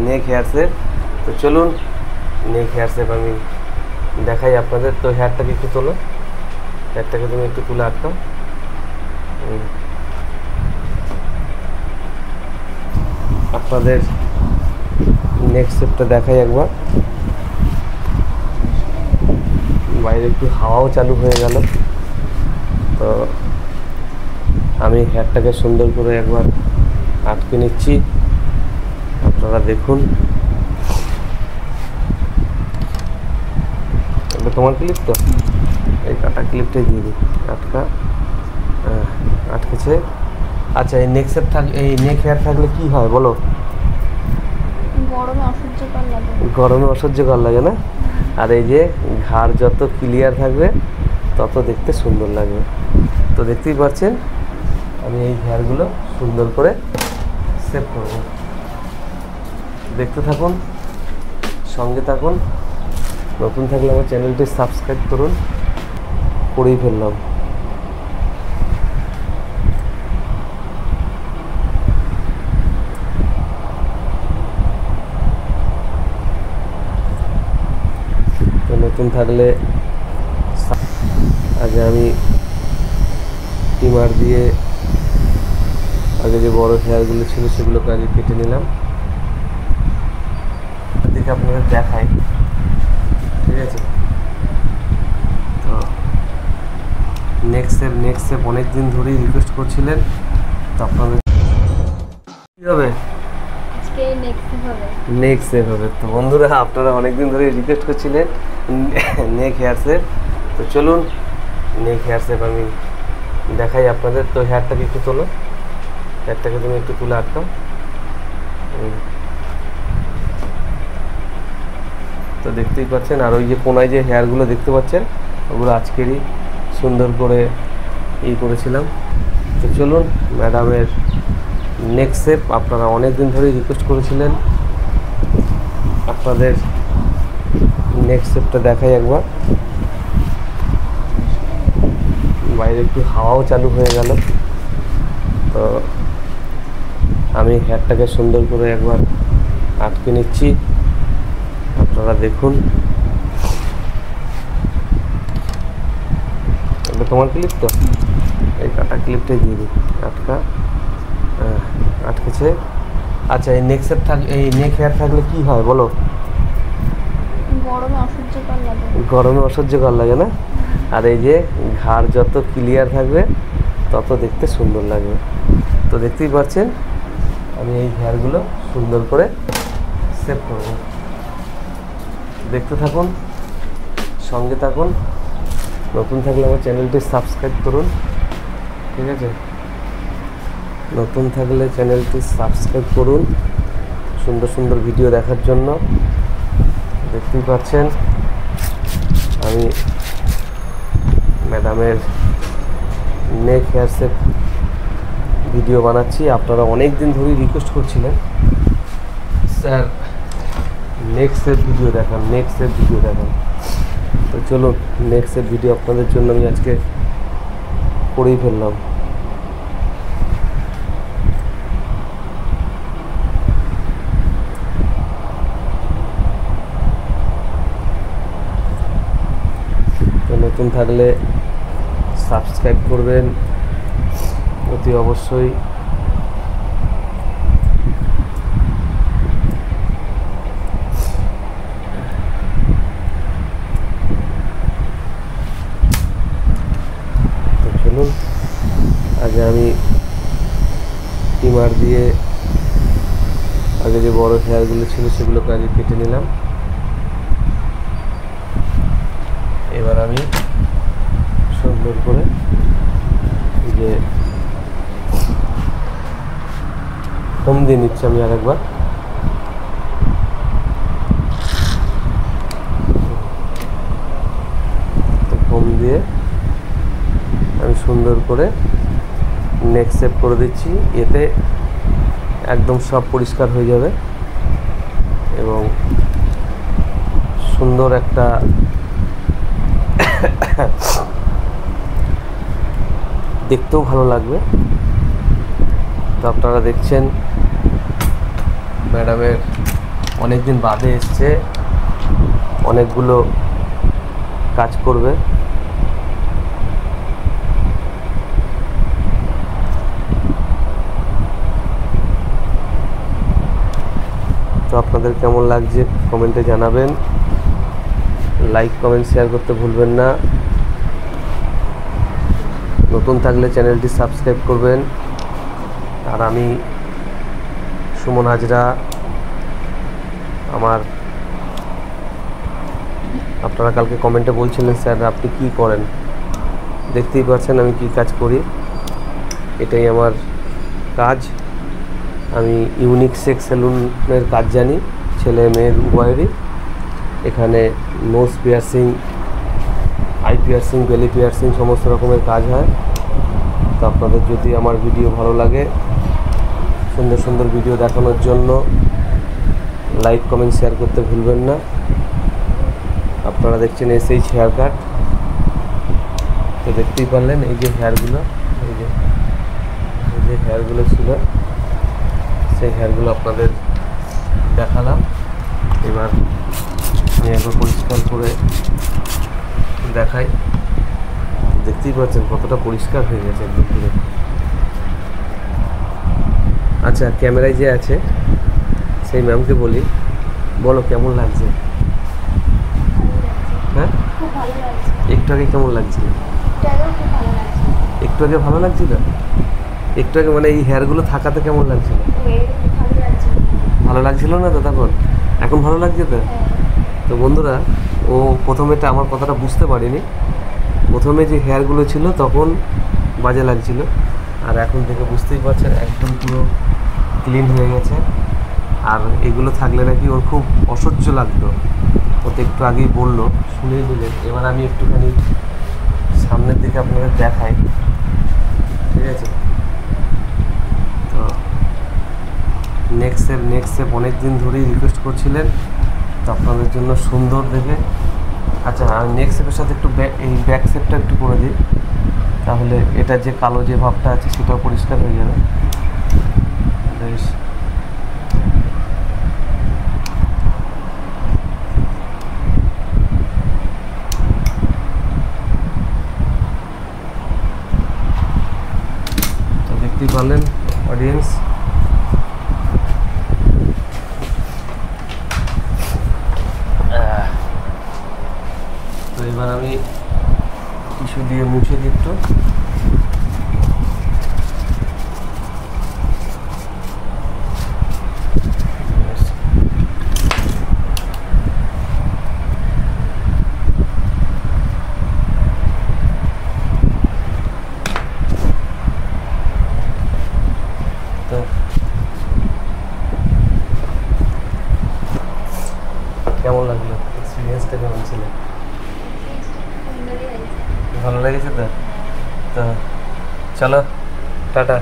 নেক hair shape. তো চলুন নেক hair shape আমি দেখাই আপনাদের। তো হেয়ারটাকে একটু তোলো, হেয়ারটাকে তুমি একটু তুলে আটকাও। আপনাদের নেক সেপটা দেখাই একবার। বাইরে একটু হাওয়াও চালু হয়ে গেল। তো আমি হেয়ারটাকে সুন্দর করে একবার আটকে নিচ্ছি, আপনারা দেখুন। এটা তোমার ক্লিপ তো, এই কাটা ক্লিপটাই দিয়ে দিই। আটকেছে। আচ্ছা, এই নেক সেপ এই নেক হেয়ার থাকলে কি হয় বলো? গরমে অসহ্যকর লাগে না? আর এই যে ঘাড় যত ক্লিয়ার থাকবে তত দেখতে সুন্দর লাগবে। তো দেখতেই পাচ্ছেন আমি এই হেয়ারগুলো সুন্দর করে সেভ করব। দেখতে থাকুন, সঙ্গে থাকুন। নতুন থাকলে আমার চ্যানেলটি সাবস্ক্রাইব করুন। করেই ফেললাম। তো নতুন থাকলে আগে আমি ট্রিমার দিয়ে আগে যে বড় হেয়ারগুলো ছিল সেগুলোকে আগে কেটে নিলাম। দেখে আপনাদের দেখাই, ঠিক আছে? তো নেক্সট সেপ অনেক দিন ধরেই রিকোয়েস্ট করছিলেন। তো আপনাদের কী হবে? নেক্সট সেপ হবে। তো বন্ধুরা, আপনারা অনেক দিন ধরে রিকোয়েস্ট করছিলেন নেক হেয়ার সেপ। তো চলুন নেক হেয়ার সেপ আমি দেখাই আপনাদের। তো হেয়ারটাকে একটু তোলো, হেয়ারটাকে তুমি একটু তুলে আটকাও। তো দেখতেই পাচ্ছেন, আর ওই যে কোনায় যে হেয়ারগুলো দেখতে পাচ্ছেন ওগুলো আজকেরই সুন্দর করে করেছিলাম। তো চলুন ম্যাডামের নেক্সট সেপ আপনারা অনেক দিন ধরেই রিকোয়েস্ট করেছিলেন। আপনাদের নেক্সট সেপটা দেখাই একবার। বাইরে একটু হাওয়াও চালু হয়ে গেল। তো আমি হেয়ারটাকে সুন্দর করে একবার আটকে নিচ্ছি, আপনারা দেখুন। এটা তোমার ক্লিপ তো, এই কাটা ক্লিপটাই দিয়ে দিই। আটকেছে। আচ্ছা, এই এই নেক হেয়ার থাকলে কি হয় বলো? গরমে অসহ্যকর লাগে না? আর এই যে ঘাড় যত ক্লিয়ার থাকবে তত দেখতে সুন্দর লাগবে। তো দেখতেই পাচ্ছেন আমি এই হেয়ারগুলো সুন্দর করে সেভ করব। দেখতে থাকুন, সঙ্গে থাকুন। নতুন থাকলে আমার চ্যানেলটি সাবস্ক্রাইব করুন, ঠিক আছে? নতুন থাকলে চ্যানেলটি সাবস্ক্রাইব করুন সুন্দর সুন্দর ভিডিও দেখার জন্য। দেখতেই পাচ্ছেন আমি ম্যাডামের নেক হেয়ার সেপ ভিডিও বানাচ্ছি। আপনারা অনেক দিন ধরেই রিকোয়েস্ট করছিলেন, স্যার নেক্সট সেপ ভিডিও দেখান, নেক্সট সেপ ভিডিও দেখান। তো চলুন নেক্সট সেপ ভিডিও আপনাদের জন্য আমি আজকে করেই ফেললাম। তো নতুন থাকলে সাবস্ক্রাইব করবেন অতি অবশ্যই। তো চলুন আগে আমি ট্রিমার দিয়ে আগে যে বড় হেয়ারগুলো ছিল সেগুলোকে আগে কেটে নিলাম। এবার আমি সুন্দর করে যে কম দিয়ে নিচ্ছি আমি আরেকবার। কম দিয়ে আমি সুন্দর করে নেক সেভ করে দিচ্ছি। এতে একদম সব পরিষ্কার হয়ে যাবে এবং সুন্দর একটা দেখতেও ভালো লাগবে। তো আপনারা দেখছেন ম্যাডামের অনেক দিন বাদে এসছে, অনেকগুলো কাজ করবে। তো আপনাদের কেমন লাগছে কমেন্টে জানাবেন, লাইক কমেন্ট শেয়ার করতে ভুলবেন না। নতুন থাকলে চ্যানেলটি সাবস্ক্রাইব করবেন। আর আমি সুমন হাজরা, আপনারা কালকে কমেন্টে বলছিলেন স্যার আপনি কি করেন, দেখতেই পাচ্ছেন আমি কি কাজ করি। এটাই আমার কাজ। আমি ইউনিক সেক্স সেলুনের কাজ জানি, ছেলে মেয়ের উভয়েরই। এখানে নোজ পিয়ার্সিং, আই পিয়ার্সিং, বেলি পিয়ার্সিং সমস্ত রকমের কাজ হয়। তো আপনাদের যদি আমার ভিডিও ভালো লাগে, সুন্দর সুন্দর ভিডিও দেখানোর জন্য লাইক কমেন্ট শেয়ার করতে ভুলবেন না। আপনারা দেখছেন SH হেয়ার কাট। তো দেখতেই পারলেন এই যে হেয়ারগুলো, এই যে হেয়ারগুলো ছিল, সেই হেয়ারগুলো আপনাদের দেখালাম। এবার আমি একবার পরিষ্কার করে দেখাই। দেখতেই পাচ্ছেন কতটা পরিষ্কার হয়ে গেছে একদম পুরো। আচ্ছা, ক্যামেরায় যে আছে সেই ম্যামকে বলি, বলো কেমন লাগছে? হ্যাঁ, একটু আগে কেমন লাগছিল? একটু আগে ভালো লাগছিল? একটু আগে মানে এই হেয়ারগুলো থাকাতে কেমন লাগছিল? ভালো লাগছিল না তো তখন? এখন ভালো লাগছে তো? তো বন্ধুরা, ও প্রথমেটা আমার কথাটা বুঝতে পারিনি। প্রথমে যে হেয়ারগুলো ছিল তখন বাজে লাগছিল, আর এখন থেকে বুঝতেই পারছেন একদম পুরো ক্লিন হয়ে গেছে। আর এগুলো থাকলে নাকি ওর খুব অসহ্য লাগতো, ও তো একটু আগেই বললো, শুনেই দিলেন। এবার আমি একটুখানি সামনের দিকে আপনাদের দেখাই, ঠিক আছে? তো নেক্সট স্টেপ অনেক দিন ধরেই রিকোয়েস্ট করছিলেন, তো আপনাদের জন্য সুন্দর দেখে। আচ্ছা, নেক্সট স্টেপের সাথে একটু এই ব্যাক স্টেপটা একটু করে দিই, তাহলে এটা যে কালো যে ভাবটা আছে সেটাও পরিষ্কার হয়ে যাবে। বেশ, তো দেখতেই পারলেন অডিয়েন্স, তো এবার আমি টিস্যু দিয়ে মুছে দিই একটু। তো কেমন লাগলো? এক্সপিরিয়েন্সটা কেমন ছিল? ভালো লেগেছে তো? তো চলো, টাটা।